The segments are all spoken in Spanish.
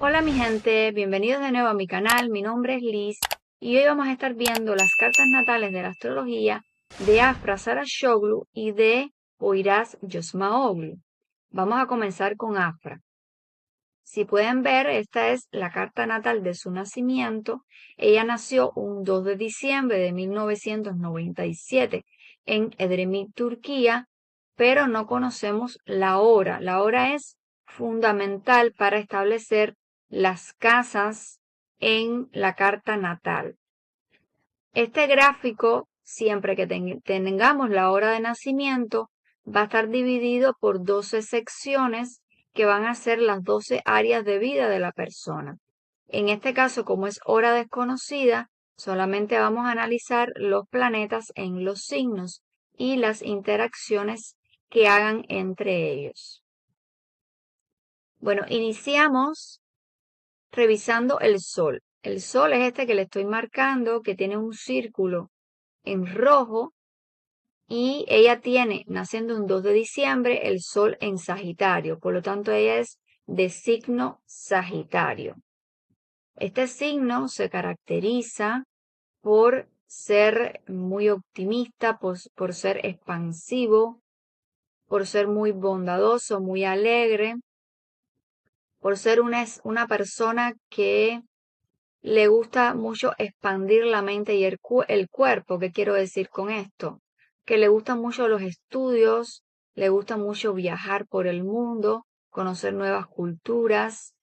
Hola mi gente, bienvenidos de nuevo a mi canal, mi nombre es Liz y hoy vamos a estar viendo las cartas natales de la astrología de Afra Sarashoglu y de Poyraz Yosmaoglu. Vamos a comenzar con Afra. Si pueden ver, esta es la carta natal de su nacimiento. Ella nació un 2 de diciembre de 1997 en Edremit, Turquía, pero no conocemos la hora. La hora es fundamental para establecer las casas en la carta natal. Este gráfico, siempre que tengamos la hora de nacimiento, va a estar dividido por 12 secciones que van a ser las 12 áreas de vida de la persona. En este caso, como es hora desconocida, solamente vamos a analizar los planetas en los signos y las interacciones que hagan entre ellos. Bueno, iniciamos revisando el Sol. El Sol es este que le estoy marcando, que tiene un círculo en rojo y ella tiene, naciendo un 2 de diciembre, el Sol en Sagitario. Por lo tanto, ella es de signo Sagitario. Este signo se caracteriza por ser muy optimista, por ser expansivo, por ser muy bondadoso, muy alegre, por ser una persona que le gusta mucho expandir la mente y el cuerpo. ¿Qué quiero decir con esto? Que le gustan mucho los estudios, le gusta mucho viajar por el mundo, conocer nuevas culturas.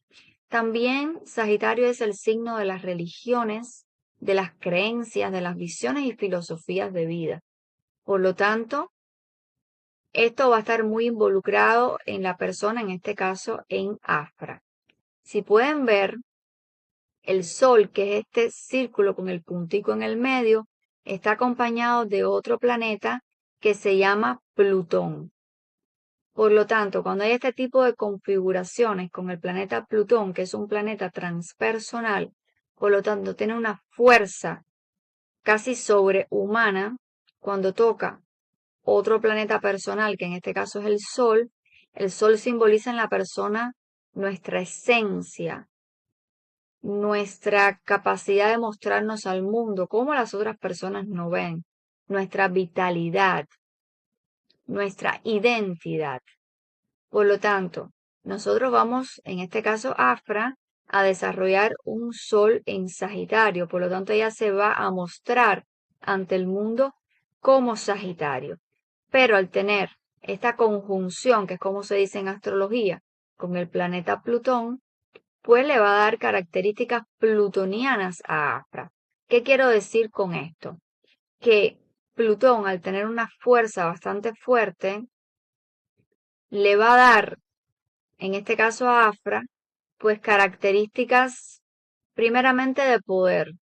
También Sagitario es el signo de las religiones, de las creencias, de las visiones y filosofías de vida. Por lo tanto, esto va a estar muy involucrado en la persona, en este caso en Afra. Si pueden ver, el Sol, que es este círculo con el puntico en el medio, está acompañado de otro planeta que se llama Plutón. Por lo tanto, cuando hay este tipo de configuraciones con el planeta Plutón, que es un planeta transpersonal, por lo tanto tiene una fuerza casi sobrehumana, cuando toca otro planeta personal, que en este caso es el Sol simboliza en la persona nuestra esencia, nuestra capacidad de mostrarnos al mundo como las otras personas no ven, nuestra vitalidad, nuestra identidad. Por lo tanto, nosotros vamos, en este caso Afra, a desarrollar un Sol en Sagitario. Por lo tanto, ella se va a mostrar ante el mundo como Sagitario. Pero al tener esta conjunción, que es como se dice en astrología, con el planeta Plutón, pues le va a dar características plutonianas a Afra. ¿Qué quiero decir con esto? Que Plutón, al tener una fuerza bastante fuerte, le va a dar, en este caso a Afra, pues características primeramente de poder.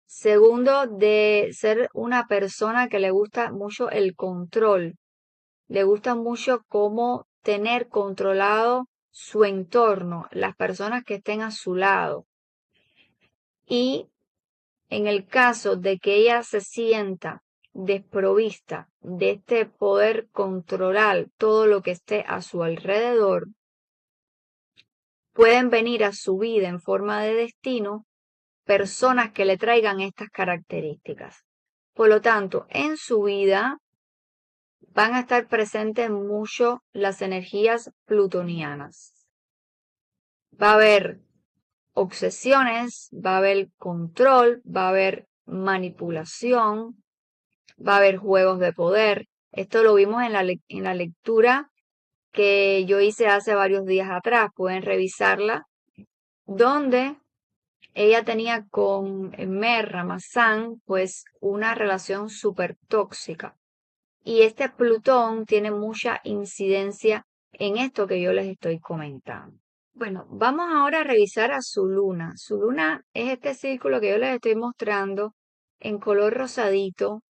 Segundo, de ser una persona que le gusta mucho el control. Le gusta mucho cómo tener controlado su entorno, las personas que estén a su lado. Y en el caso de que ella se sienta desprovista de este poder controlar todo lo que esté a su alrededor, pueden venir a su vida en forma de destino personas que le traigan estas características. Por lo tanto, en su vida van a estar presentes mucho las energías plutonianas. Va a haber obsesiones, va a haber control, va a haber manipulación, va a haber juegos de poder. Esto lo vimos en la lectura que yo hice hace varios días atrás. Pueden revisarla, donde ella tenía con Mer Ramazán pues una relación súper tóxica. Y este Plutón tiene mucha incidencia en esto que yo les estoy comentando. Bueno, vamos ahora a revisar a su luna. Su luna es este círculo que yo les estoy mostrando en color rosadito.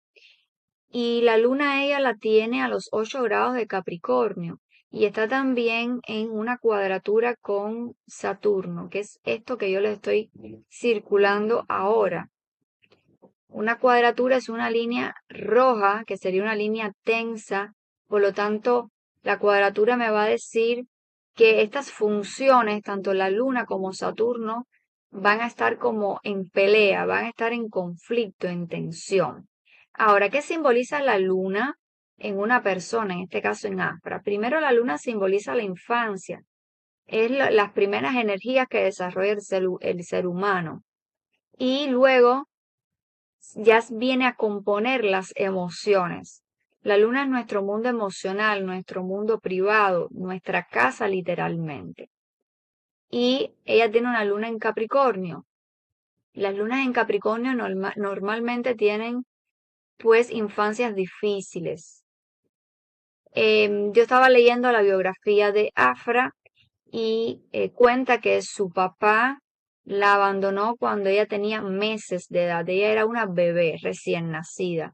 Y la luna ella la tiene a los 8 grados de Capricornio. Y está también en una cuadratura con Saturno, que es esto que yo les estoy circulando ahora. Una cuadratura es una línea roja, que sería una línea tensa. Por lo tanto, la cuadratura me va a decir que estas funciones, tanto la Luna como Saturno, van a estar como en pelea, van a estar en conflicto, en tensión. Ahora, ¿qué simboliza la Luna en una persona, en este caso en Afra? Primero, la Luna simboliza la infancia, es las primeras energías que desarrolla el ser humano. Y luego ya viene a componer las emociones. La luna es nuestro mundo emocional, nuestro mundo privado, nuestra casa literalmente. Y ella tiene una luna en Capricornio. Las lunas en Capricornio normalmente tienen pues infancias difíciles. Yo estaba leyendo la biografía de Afra y cuenta que su papá la abandonó cuando ella tenía meses de edad. Ella era una bebé recién nacida.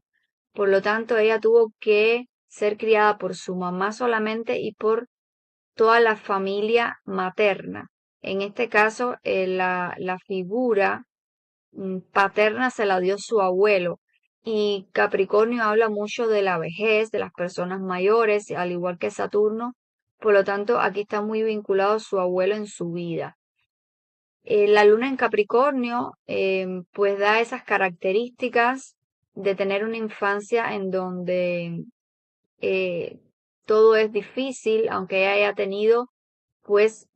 Por lo tanto, ella tuvo que ser criada por su mamá solamente y por toda la familia materna. En este caso, la figura paterna se la dio su abuelo. Y Capricornio habla mucho de la vejez, de las personas mayores, al igual que Saturno. Por lo tanto, aquí está muy vinculado su abuelo en su vida. La luna en Capricornio, pues da esas características de tener una infancia en donde eh, todo es difícil, aunque ella haya tenido pues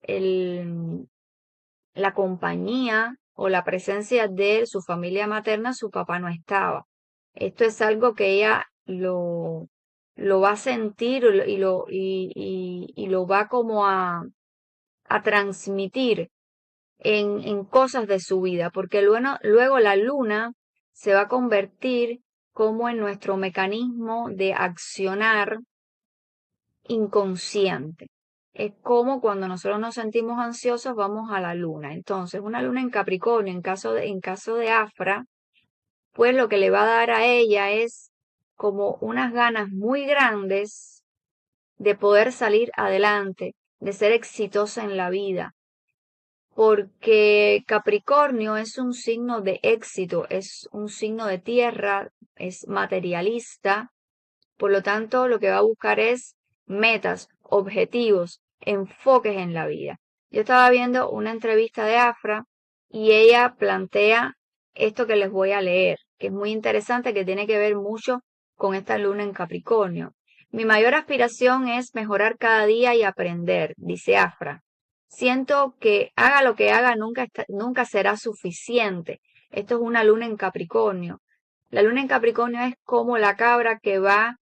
la compañía o la presencia de su familia materna, su papá no estaba. Esto es algo que ella lo va a sentir y lo va como a transmitir en cosas de su vida, porque luego la luna se va a convertir como en nuestro mecanismo de accionar inconsciente. Es como cuando nosotros nos sentimos ansiosos, vamos a la luna. Entonces, una luna en Capricornio, en caso de Afra, pues lo que le va a dar a ella es como unas ganas muy grandes de poder salir adelante, de ser exitosa en la vida, porque Capricornio es un signo de éxito, es un signo de tierra, es materialista, por lo tanto lo que va a buscar es metas, objetivos, enfoques en la vida. Yo estaba viendo una entrevista de Afra y ella plantea esto que les voy a leer, que es muy interesante, que tiene que ver mucho con esta luna en Capricornio. Mi mayor aspiración es mejorar cada día y aprender, dice Afra. Siento que haga lo que haga, nunca será suficiente. Esto es una luna en Capricornio. La luna en Capricornio es como la cabra que va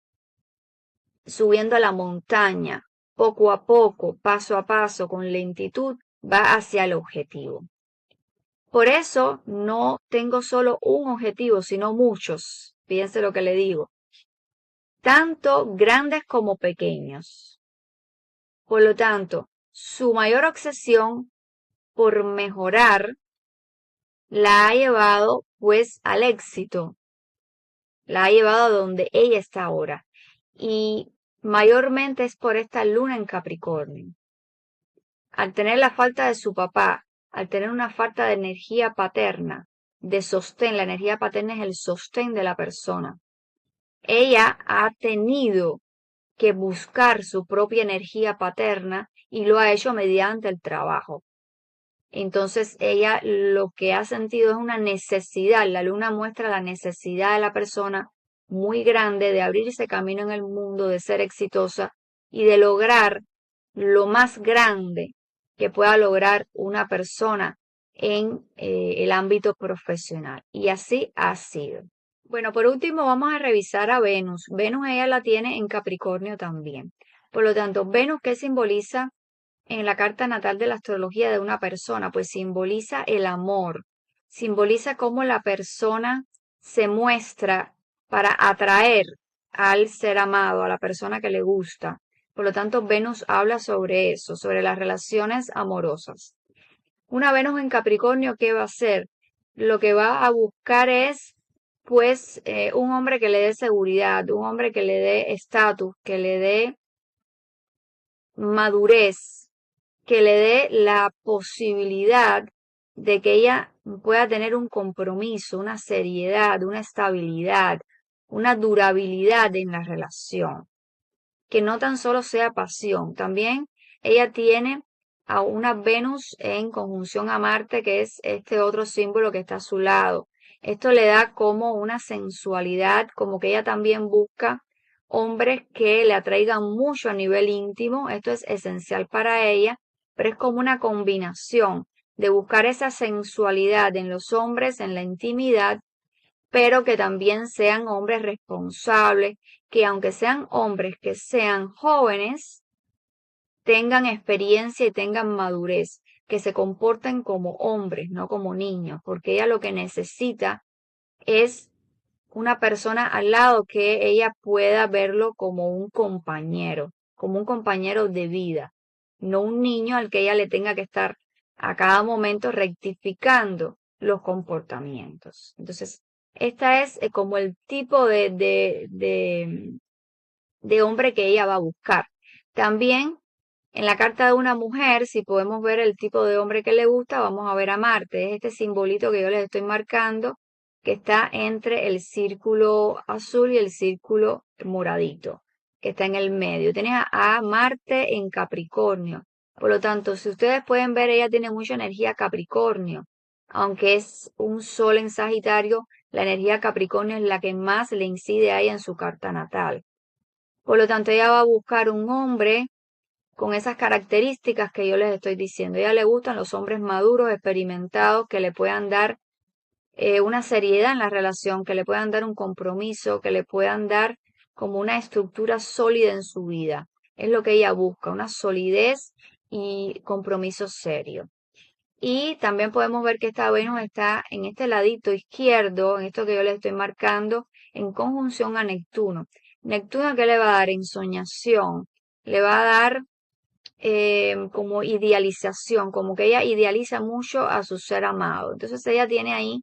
subiendo a la montaña, poco a poco, paso a paso, con lentitud, va hacia el objetivo. Por eso no tengo solo un objetivo, sino muchos. Fíjense lo que le digo. Tanto grandes como pequeños. Por lo tanto, su mayor obsesión por mejorar la ha llevado pues al éxito, la ha llevado a donde ella está ahora. Y mayormente es por esta luna en Capricornio. Al tener la falta de su papá, al tener una falta de energía paterna, de sostén, la energía paterna es el sostén de la persona. Ella ha tenido que buscar su propia energía paterna y lo ha hecho mediante el trabajo. Entonces ella lo que ha sentido es una necesidad, la luna muestra la necesidad de la persona muy grande de abrirse camino en el mundo, de ser exitosa y de lograr lo más grande que pueda lograr una persona en el ámbito profesional. Y así ha sido. Bueno, por último vamos a revisar a Venus. Venus ella la tiene en Capricornio también. Por lo tanto, Venus, ¿qué simboliza en la carta natal de la astrología de una persona? Pues simboliza el amor, simboliza cómo la persona se muestra para atraer al ser amado, a la persona que le gusta. Por lo tanto, Venus habla sobre eso, sobre las relaciones amorosas. Una Venus en Capricornio, ¿qué va a hacer? Lo que va a buscar es, pues, un hombre que le dé seguridad, un hombre que le dé estatus, que le dé madurez, que le dé la posibilidad de que ella pueda tener un compromiso, una seriedad, una estabilidad, una durabilidad en la relación, que no tan solo sea pasión, también ella tiene a una Venus en conjunción a Marte, que es este otro símbolo que está a su lado. Esto le da como una sensualidad, como que ella también busca hombres que le atraigan mucho a nivel íntimo. Esto es esencial para ella, pero es como una combinación de buscar esa sensualidad en los hombres, en la intimidad, pero que también sean hombres responsables, que aunque sean hombres que sean jóvenes, tengan experiencia y tengan madurez, que se comporten como hombres, no como niños, porque ella lo que necesita es una persona al lado que ella pueda verlo como un compañero de vida, no un niño al que ella le tenga que estar a cada momento rectificando los comportamientos. Entonces, esta es como el tipo de hombre que ella va a buscar. También en la carta de una mujer, si podemos ver el tipo de hombre que le gusta, vamos a ver a Marte. Es este simbolito que yo les estoy marcando, que está entre el círculo azul y el círculo moradito, que está en el medio. Tienes a Marte en Capricornio. Por lo tanto, si ustedes pueden ver, ella tiene mucha energía Capricornio. Aunque es un sol en Sagitario, la energía Capricornio es la que más le incide a ella en su carta natal. Por lo tanto, ella va a buscar un hombre con esas características que yo les estoy diciendo. A ella le gustan los hombres maduros, experimentados, que le puedan dar una seriedad en la relación, que le puedan dar un compromiso, que le puedan dar como una estructura sólida en su vida. Es lo que ella busca, una solidez y compromiso serio. Y también podemos ver que esta Venus está en este ladito izquierdo, en esto que yo les estoy marcando, en conjunción a Neptuno. Neptuno, ¿qué le va a dar? Ensoñación, le va a dar como idealización, como que ella idealiza mucho a su ser amado. Entonces ella tiene ahí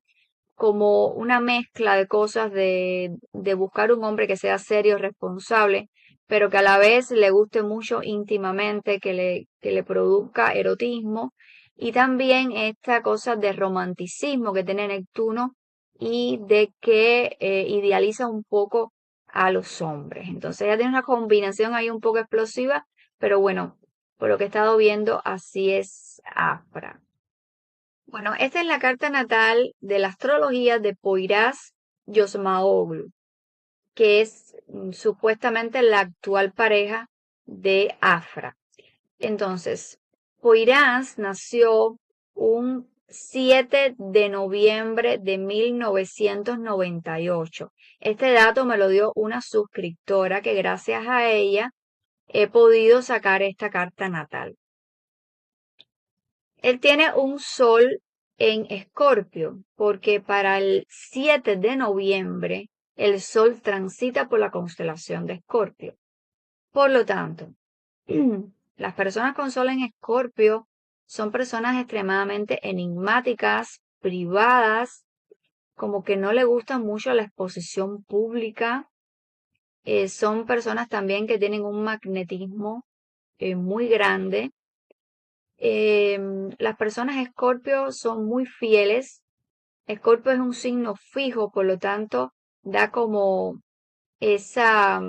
como una mezcla de cosas de buscar un hombre que sea serio, responsable, pero que a la vez le guste mucho íntimamente, que le produzca erotismo, y también esta cosa de romanticismo que tiene Neptuno y de que idealiza un poco a los hombres. Entonces ella tiene una combinación ahí un poco explosiva, pero bueno, por lo que he estado viendo, así es Afra. Bueno, esta es la carta natal de la astrología de Poyraz Yosmaoglu, que es supuestamente la actual pareja de Afra. Entonces, Poyraz nació un 7 de noviembre de 1998. Este dato me lo dio una suscriptora que gracias a ella he podido sacar esta carta natal. Él tiene un sol en Escorpio, porque para el 7 de noviembre el sol transita por la constelación de Escorpio. Por lo tanto, las personas con sol en Escorpio son personas extremadamente enigmáticas, privadas, como que no le gusta mucho la exposición pública. Son personas también que tienen un magnetismo muy grande. Las personas Escorpio son muy fieles. Escorpio es un signo fijo, por lo tanto, da como esa,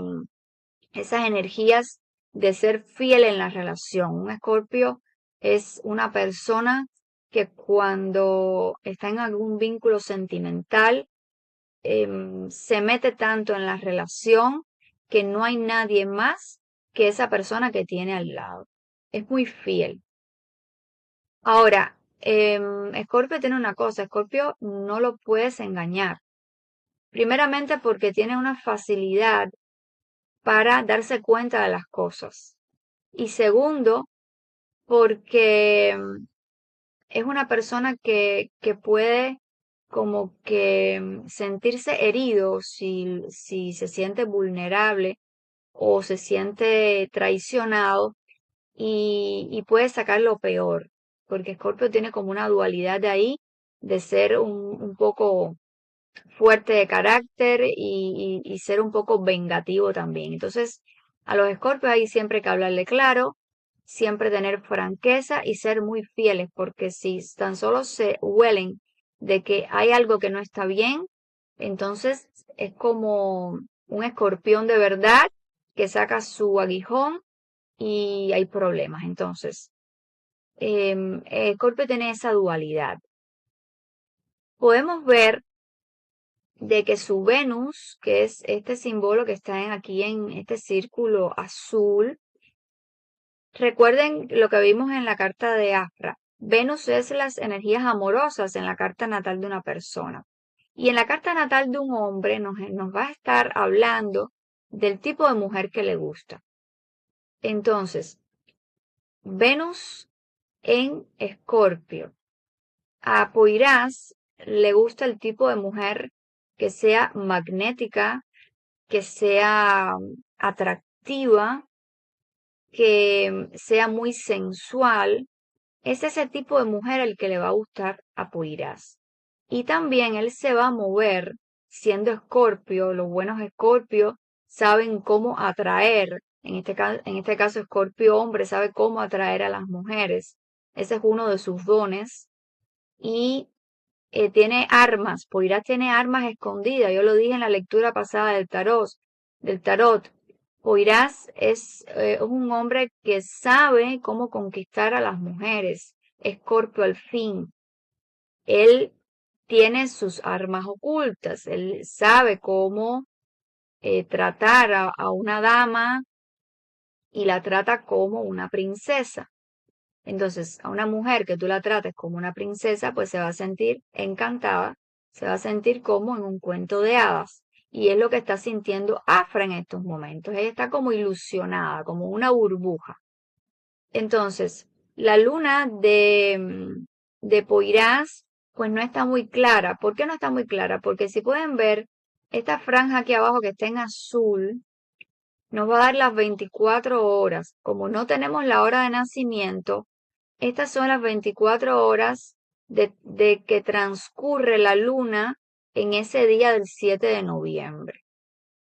esas energías de ser fiel en la relación. Un Escorpio es una persona que cuando está en algún vínculo sentimental, se mete tanto en la relación que no hay nadie más que esa persona que tiene al lado. Es muy fiel. Ahora, Escorpio tiene una cosa, Escorpio no lo puedes engañar. Primeramente porque tiene una facilidad para darse cuenta de las cosas. Y segundo, porque es una persona que puede como que sentirse herido si se siente vulnerable o se siente traicionado y puede sacar lo peor, porque Scorpio tiene como una dualidad de ahí, de ser un poco fuerte de carácter y ser un poco vengativo también. Entonces, a los Scorpios hay siempre que hablarle claro, siempre tener franqueza y ser muy fieles, porque si tan solo se huelen de que hay algo que no está bien, entonces es como un escorpión de verdad que saca su aguijón y hay problemas. Entonces, Escorpio tiene esa dualidad. Podemos ver de que su Venus, que es este símbolo que está aquí en este círculo azul, recuerden lo que vimos en la carta de Afra. Venus es las energías amorosas en la carta natal de una persona. Y en la carta natal de un hombre nos va a estar hablando del tipo de mujer que le gusta. Entonces, Venus en Escorpio. A Poirás le gusta el tipo de mujer que sea magnética, que sea atractiva, que sea muy sensual. Es ese tipo de mujer el que le va a gustar a Poirás. Y también él se va a mover siendo Escorpio. Los buenos Escorpio saben cómo atraer. En este caso, Escorpio hombre sabe cómo atraer a las mujeres. Ese es uno de sus dones. Y tiene armas. Poirás tiene armas escondidas. Yo lo dije en la lectura pasada del tarot. Poirás es un hombre que sabe cómo conquistar a las mujeres. Escorpio al fin. Él tiene sus armas ocultas. Él sabe cómo tratar a una dama y la trata como una princesa. Entonces, a una mujer que tú la trates como una princesa, pues se va a sentir encantada, se va a sentir como en un cuento de hadas. Y es lo que está sintiendo Afra en estos momentos. Ella está como ilusionada, como una burbuja. Entonces, la luna de Poirás, pues no está muy clara. ¿Por qué no está muy clara? Porque si pueden ver, esta franja aquí abajo que está en azul, nos va a dar las 24 horas. Como no tenemos la hora de nacimiento, estas son las 24 horas de que transcurre la luna en ese día del 7 de noviembre.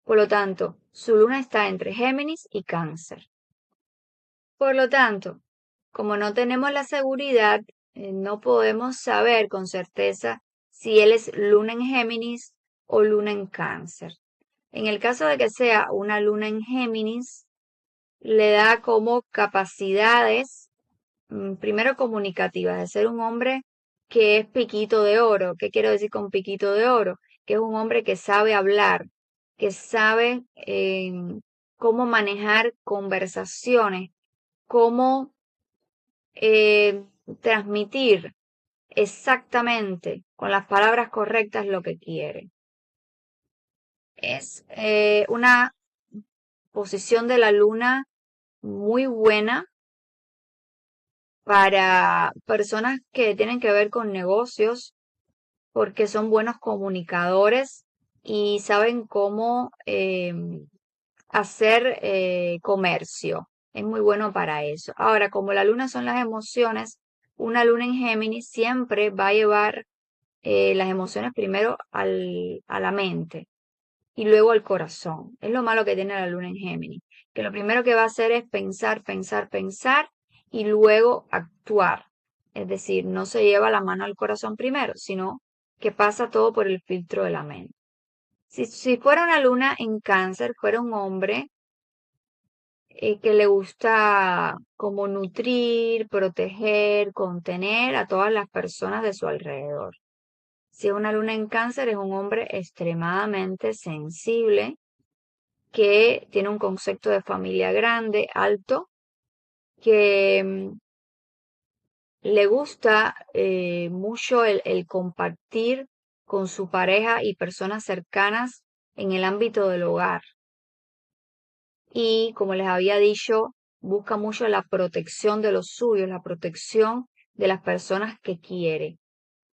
Por lo tanto, su luna está entre Géminis y Cáncer. Por lo tanto, como no tenemos la seguridad, no podemos saber con certeza si él es luna en Géminis o luna en Cáncer. En el caso de que sea una luna en Géminis, le da como capacidades primero comunicativas, de ser un hombre que es piquito de oro. ¿Qué quiero decir con piquito de oro? Que es un hombre que sabe hablar, que sabe cómo manejar conversaciones, cómo transmitir exactamente con las palabras correctas lo que quiere. Es una posición de la luna muy buena para personas que tienen que ver con negocios, porque son buenos comunicadores y saben cómo hacer comercio. Es muy bueno para eso. Ahora, como la luna son las emociones, una luna en Géminis siempre va a llevar las emociones primero a la mente y luego al corazón. Es lo malo que tiene la luna en Géminis, que lo primero que va a hacer es pensar, pensar, pensar y luego actuar. Es decir, no se lleva la mano al corazón primero, sino que pasa todo por el filtro de la mente. Si fuera una luna en Cáncer, fuera un hombre que le gusta como nutrir, proteger, contener a todas las personas de su alrededor. Si es una luna en Cáncer, es un hombre extremadamente sensible, que tiene un concepto de familia grande, alto, que le gusta mucho el compartir con su pareja y personas cercanas en el ámbito del hogar. Y como les había dicho, busca mucho la protección de los suyos, la protección de las personas que quiere.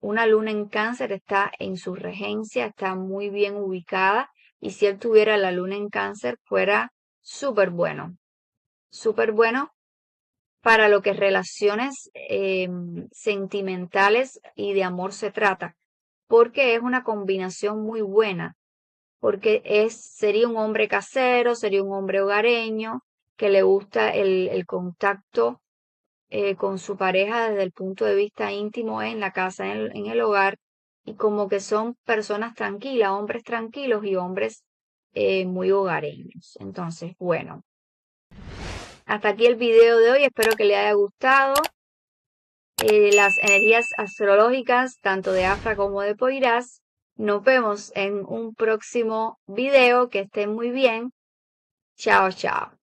Una luna en Cáncer está en su regencia, está muy bien ubicada y si él tuviera la luna en Cáncer fuera súper bueno para lo que relaciones sentimentales y de amor se trata, porque es una combinación muy buena, porque sería un hombre casero, sería un hombre hogareño, que le gusta el contacto con su pareja desde el punto de vista íntimo en la casa, en el hogar, y como que son personas tranquilas, hombres tranquilos y hombres muy hogareños. Entonces, bueno, Hasta aquí el video de hoy, espero que les haya gustado. Las energías astrológicas, tanto de Afra como de Poirás. Nos vemos en un próximo video, que estén muy bien. Chao, chao.